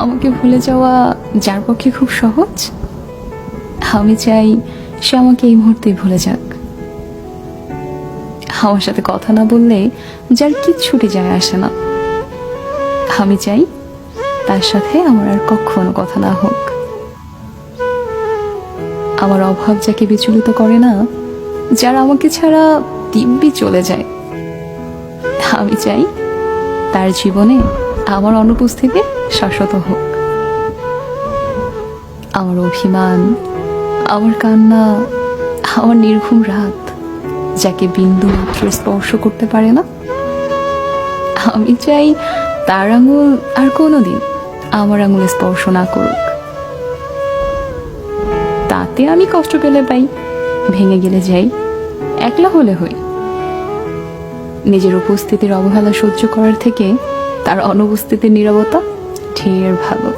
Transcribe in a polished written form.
আমাকে ভুলে যাওয়া যার পক্ষে খুব সহজ, আমি চাই সে আমাকে এই মুহূর্তেই ভুলে যাক। আমার সাথে কথা না বললে যার কিচ্ছুটি যায় আসে না, আমি চাই তার সাথে আমার আর কখনো কথা না হোক। আমার অভাব যাকে বিচলিত করে না, যারা আমাকে ছাড়া দিব্যি চলে যায়, আমি চাই তার জীবনে আমার অনুপস্থিতি শাশ্বত হোক। আমার অভিমান, আমার কান্না, আমার নির্ঘুম রাত যাকে বিন্দু মাত্র স্পর্শ করতে পারে না, আমি চাই তার আঙুল আর কোনোদিন আমার আঙুলে স্পর্শ না করুক। তাতে আমি কষ্ট পেলে পাই, ভেঙে গেলে যাই, একলা হলে হই। নিজের উপস্থিতির অবহেলা সহ্য করার থেকে তার অনুপস্থিতির নীরবতা ঢের ভালো।